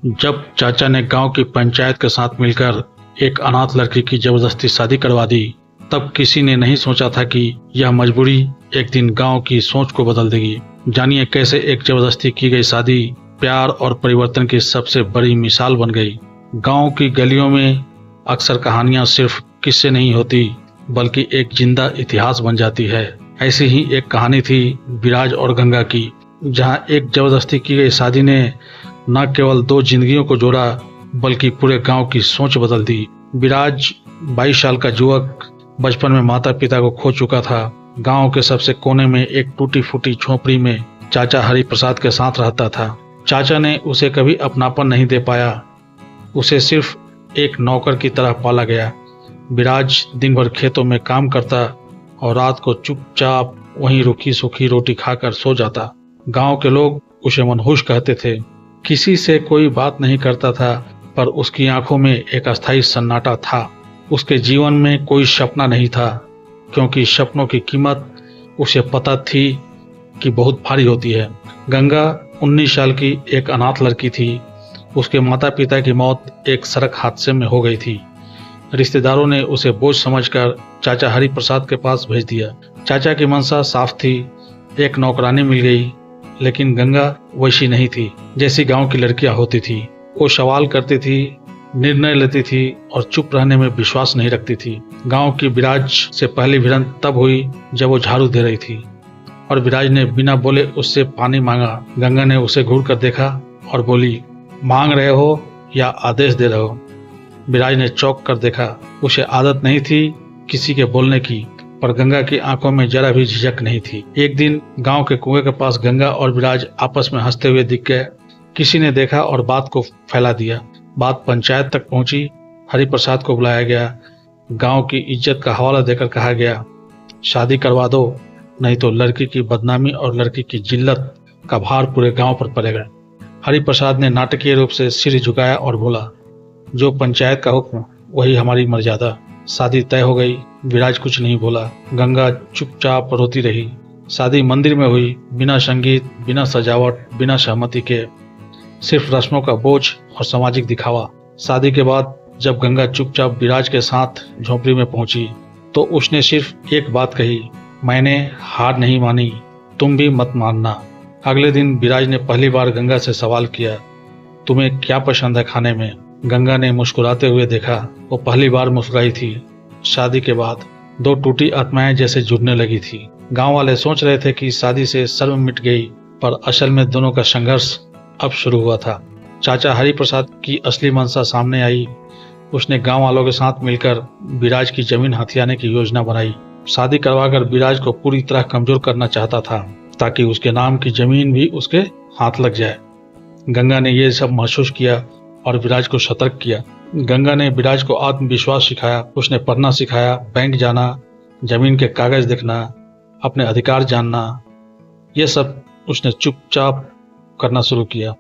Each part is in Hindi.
जब चाचा ने गांव की पंचायत के साथ मिलकर एक अनाथ लड़की की जबरदस्ती शादी करवा दी, तब किसी ने नहीं सोचा था कि यह मजबूरी एक दिन गांव की सोच को बदल देगी। जानिए कैसे एक जबरदस्ती की गई शादी प्यार और परिवर्तन की सबसे बड़ी मिसाल बन गई। गांव की गलियों में अक्सर कहानियां सिर्फ किस्से नहीं होती, बल्कि एक जिंदा इतिहास बन जाती है। ऐसी ही एक कहानी थी विराज और गंगा की, जहां एक जबरदस्ती की गई शादी ने न केवल दो जिंदगियों को जोड़ा, बल्कि पूरे गांव की सोच बदल दी। विराज 22 साल का युवक बचपन में माता पिता को खो चुका था। गांव के सबसे कोने में एक टूटी फूटी झोपड़ी में चाचा हरि प्रसाद के साथ रहता था। चाचा ने उसे कभी अपनापन नहीं दे पाया, उसे सिर्फ एक नौकर की तरह पाला गया। विराज दिन भर खेतों में काम करता और रात को चुपचाप वहीं रूखी सूखी रोटी खाकर सो जाता। गांव के लोग उसे मनहूस कहते थे। किसी से कोई बात नहीं करता था, पर उसकी आंखों में एक अस्थायी सन्नाटा था। उसके जीवन में कोई सपना नहीं था, क्योंकि सपनों की कीमत उसे पता थी कि बहुत भारी होती है। गंगा 19 साल की एक अनाथ लड़की थी। उसके माता पिता की मौत एक सड़क हादसे में हो गई थी। रिश्तेदारों ने उसे बोझ समझकर चाचा हरि प्रसाद के पास भेज दिया। चाचा की मंशा साफ थी, एक नौकरानी मिल गई, लेकिन गंगा वैसी नहीं थी जैसी गांव की लड़कियां होती थी। वो सवाल करती थी, निर्णय लेती थी और चुप रहने में विश्वास नहीं रखती थी। गांव की विराज से पहली भिड़ंत तब हुई जब वो झाड़ू दे रही थी और विराज ने बिना बोले उससे पानी मांगा। गंगा ने उसे घूर कर देखा और बोली, मांग रहे हो या आदेश दे रहे हो? विराज ने चौंक कर देखा। उसे आदत नहीं थी किसी के बोलने की, पर गंगा की आंखों में जरा भी झिझक नहीं थी। एक दिन गांव के कुएं के पास गंगा और विराज आपस में हंसते हुए दिख गए। किसी ने देखा और बात को फैला दिया। बात पंचायत तक पहुंची। हरि प्रसाद को बुलाया गया। गांव की इज्जत का हवाला देकर कहा गया, शादी करवा दो, नहीं तो लड़की की बदनामी और लड़की की जिल्लत का भार पूरे गांव पर पड़ेगा। हरि प्रसाद ने नाटकीय रूप से सिर झुकाया और बोला, जो पंचायत का हुक्म वही हमारी मर्यादा। शादी तय हो गई। विराज कुछ नहीं बोला। गंगा चुपचाप रोती रही। शादी मंदिर में हुई, बिना संगीत, बिना सजावट, बिना सहमति के, सिर्फ रस्मों का बोझ और सामाजिक दिखावा। शादी के बाद जब गंगा चुपचाप विराज के साथ झोपड़ी में पहुंची, तो उसने सिर्फ एक बात कही, मैंने हार नहीं मानी, तुम भी मत मानना। अगले दिन विराज ने पहली बार गंगा से सवाल किया, तुम्हें क्या पसंद है खाने में? गंगा ने मुस्कुराते हुए देखा। वो पहली बार मुस्कुराई थी। शादी के बाद दो टूटी आत्माएं जैसे जुड़ने लगी थी। गांव वाले सोच रहे थे कि शादी से शर्म मिट गई, पर असल में दोनों का संघर्ष अब शुरू हुआ था। चाचा हरि प्रसाद की असली मंशा सामने आई। उसने गांव वालों के साथ मिलकर विराज की जमीन हथियाने की योजना बनाई। शादी करवाकर विराज को पूरी तरह कमजोर करना चाहता था, ताकि उसके नाम की जमीन भी उसके हाथ लग जाए। गंगा ने यह सब महसूस किया और विराज को सतर्क किया। गंगा ने विराज को आत्मविश्वास सिखाया। उसने पढ़ना सिखाया, बैंक जाना, जमीन के कागज देखना, अपने अधिकार जानना। यह सब उसने चुपचाप करना शुरू किया।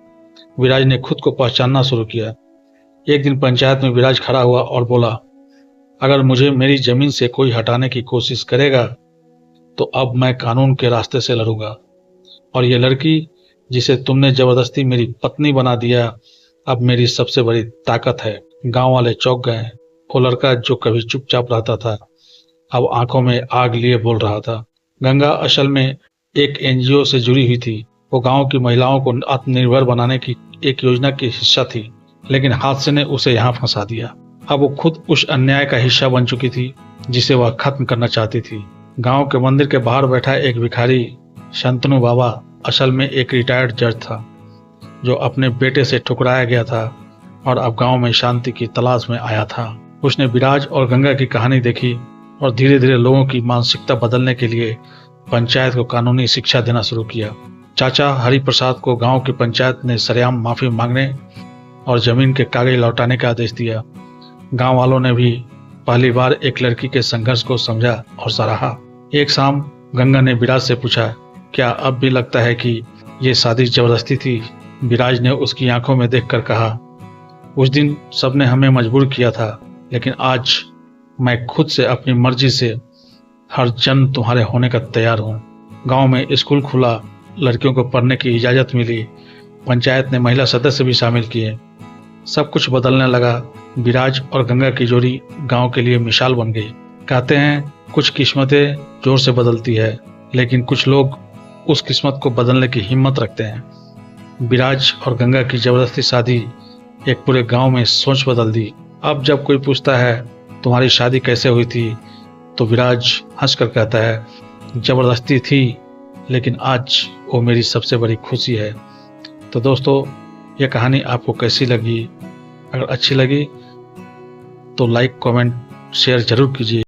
विराज ने खुद को पहचानना शुरू किया। एक दिन पंचायत में विराज खड़ा हुआ और बोला, अगर मुझे मेरी जमीन से कोई हटाने की कोशिश करेगा तो अब मैं कानून के रास्ते से लड़ूंगा। और ये लड़की जिसे तुमने जबरदस्ती मेरी पत्नी बना दिया, अब मेरी सबसे बड़ी ताकत है। गांव वाले चौंक गए। वो लड़का जो कभी चुपचाप रहता था, अब आंखों में आग लिए बोल रहा था। गंगा असल में एक एनजीओ से जुड़ी हुई थी। वो गांव की महिलाओं को आत्मनिर्भर बनाने की एक योजना की हिस्सा थी, लेकिन हादसे ने उसे यहाँ फंसा दिया। अब वो खुद उस अन्याय का हिस्सा बन चुकी थी जिसे वह खत्म करना चाहती थी। गांव के मंदिर के बाहर बैठा एक भिखारी शंतनु बाबा असल में एक रिटायर्ड जज था, जो अपने बेटे से ठुकराया गया था और अब गांव में शांति की तलाश में आया था। उसने विराज और गंगा की कहानी देखी और धीरे धीरे लोगों की मानसिकता बदलने के लिए पंचायत को कानूनी शिक्षा देना शुरू किया। चाचा हरि प्रसाद को गांव की पंचायत ने सरेआम माफी मांगने और जमीन के कागज लौटाने का आदेश दिया। गांव वालों ने भी पहली बार एक लड़की के संघर्ष को समझा और सराहा। एक शाम गंगा ने विराज से पूछा, क्या अब भी लगता है कि ये शादी जबरदस्ती थी? विराज ने उसकी आंखों में देखकर कहा, उस दिन सबने हमें मजबूर किया था, लेकिन आज मैं खुद से अपनी मर्जी से हर जन्म तुम्हारे होने का तैयार हूँ। गांव में स्कूल खुला, लड़कियों को पढ़ने की इजाजत मिली, पंचायत ने महिला सदस्य भी शामिल किए सब कुछ बदलने लगा। विराज और गंगा की जोड़ी गांव के लिए मिसाल बन गई। कहते हैं कुछ किस्मतें जोर से बदलती है, लेकिन कुछ लोग उस किस्मत को बदलने की हिम्मत रखते हैं। विराज और गंगा की जबरदस्ती शादी एक पूरे गांव में सोच बदल दी। अब जब कोई पूछता है तुम्हारी शादी कैसे हुई थी, तो विराज हंसकर कहता है जबरदस्ती थी, लेकिन आज वो मेरी सबसे बड़ी खुशी है। तो दोस्तों, ये कहानी आपको कैसी लगी? अगर अच्छी लगी तो लाइक, कमेंट, शेयर जरूर कीजिए।